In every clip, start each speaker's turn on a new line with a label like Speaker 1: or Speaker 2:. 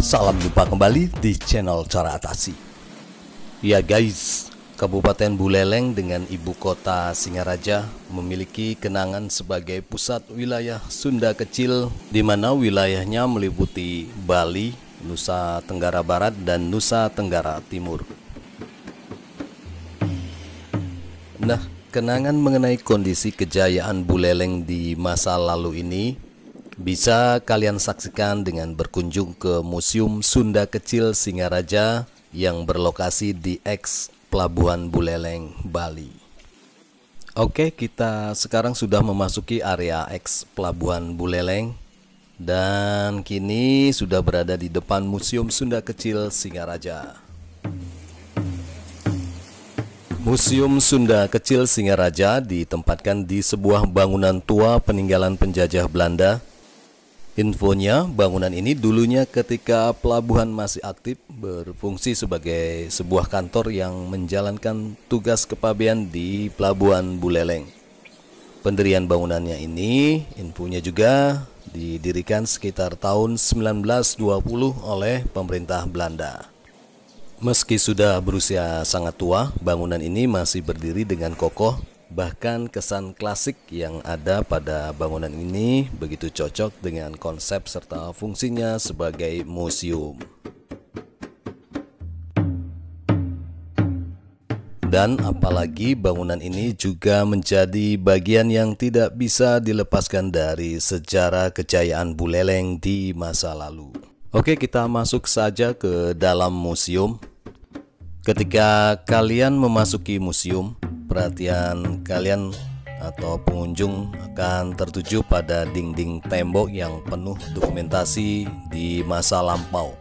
Speaker 1: Salam jumpa kembali di channel Cara Atasi. Ya guys, Kabupaten Buleleng dengan ibu kota Singaraja memiliki kenangan sebagai pusat wilayah Sunda kecil, di mana wilayahnya meliputi Bali, Nusa Tenggara Barat, dan Nusa Tenggara Timur. Nah, kenangan mengenai kondisi kejayaan Buleleng di masa lalu ini bisa kalian saksikan dengan berkunjung ke Museum Sunda Kecil Singaraja yang berlokasi di X Pelabuhan Buleleng, Bali. Oke, kita sekarang sudah memasuki area X Pelabuhan Buleleng dan kini sudah berada di depan Museum Sunda Kecil Singaraja. Museum Sunda Kecil Singaraja ditempatkan di sebuah bangunan tua peninggalan penjajah Belanda. Infonya, bangunan ini dulunya ketika pelabuhan masih aktif berfungsi sebagai sebuah kantor yang menjalankan tugas kepabean di Pelabuhan Buleleng. Pendirian bangunannya ini, infonya juga didirikan sekitar tahun 1920 oleh pemerintah Belanda. Meski sudah berusia sangat tua, bangunan ini masih berdiri dengan kokoh. Bahkan kesan klasik yang ada pada bangunan ini begitu cocok dengan konsep serta fungsinya sebagai museum. Dan apalagi bangunan ini juga menjadi bagian yang tidak bisa dilepaskan dari sejarah kejayaan Buleleng di masa lalu. Oke, kita masuk saja ke dalam museum. Ketika kalian memasuki museum, perhatian kalian atau pengunjung akan tertuju pada dinding tembok yang penuh dokumentasi di masa lampau,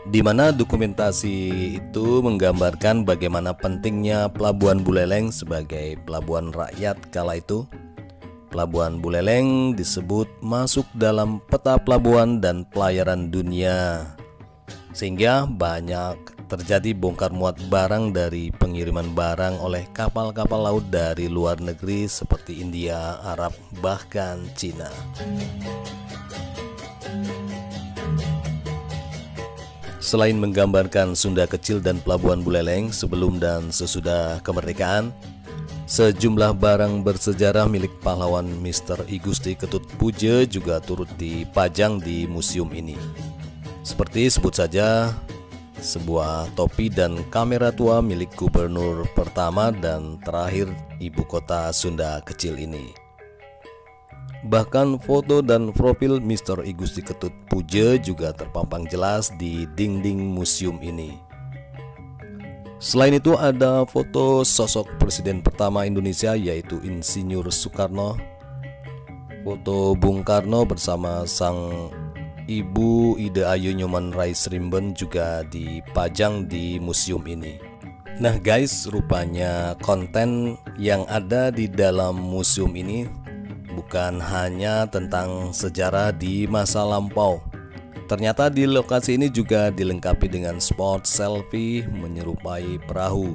Speaker 1: di mana dokumentasi itu menggambarkan bagaimana pentingnya Pelabuhan Buleleng sebagai pelabuhan rakyat kala itu. Pelabuhan Buleleng disebut masuk dalam peta pelabuhan dan pelayaran dunia, sehingga banyak terjadi bongkar muat barang dari pengiriman barang oleh kapal-kapal laut dari luar negeri seperti India, Arab, bahkan Cina. Selain menggambarkan Sunda Kecil dan Pelabuhan Buleleng sebelum dan sesudah kemerdekaan, sejumlah barang bersejarah milik pahlawan Mr. I Gusti Ketut Puja juga turut dipajang di museum ini. Seperti sebut saja, sebuah topi dan kamera tua milik gubernur pertama dan terakhir ibu kota Sunda Kecil ini. Bahkan foto dan profil Mr. I Gusti Ketut Puja juga terpampang jelas di dinding museum ini. Selain itu ada foto sosok presiden pertama Indonesia yaitu Insinyur Soekarno, foto Bung Karno bersama sang Ibu Ida Ayu Nyoman Raisrimben juga dipajang di museum ini. Nah guys, rupanya konten yang ada di dalam museum ini bukan hanya tentang sejarah di masa lampau. Ternyata di lokasi ini juga dilengkapi dengan spot selfie menyerupai perahu.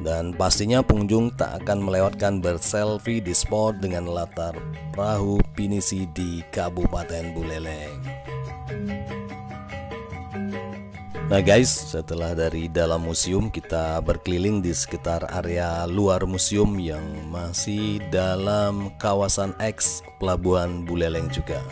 Speaker 1: Dan pastinya pengunjung tak akan melewatkan berselfie di spot dengan latar perahu pinisi di Kabupaten Buleleng. Nah guys, setelah dari dalam museum kita berkeliling di sekitar area luar museum yang masih dalam kawasan X Pelabuhan Buleleng juga.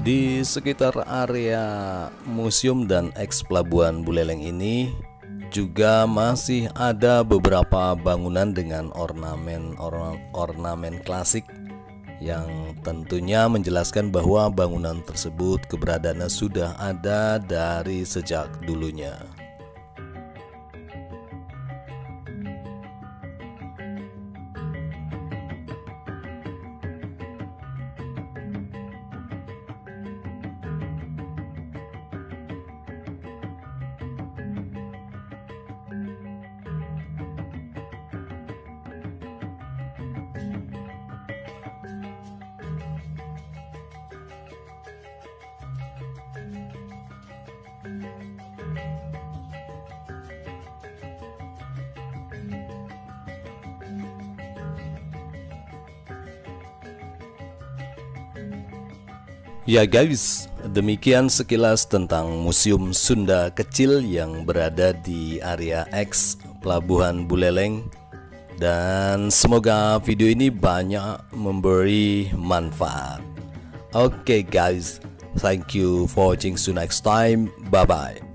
Speaker 1: Di sekitar area museum dan eks Pelabuhan Buleleng ini juga masih ada beberapa bangunan dengan ornamen klasik yang tentunya menjelaskan bahwa bangunan tersebut keberadaannya sudah ada dari sejak dulunya. Ya guys, demikian sekilas tentang Museum Sunda Kecil yang berada di area eks Pelabuhan Buleleng. Dan semoga video ini banyak memberi manfaat. Oke guys, thank you for watching. See you next time. Bye bye.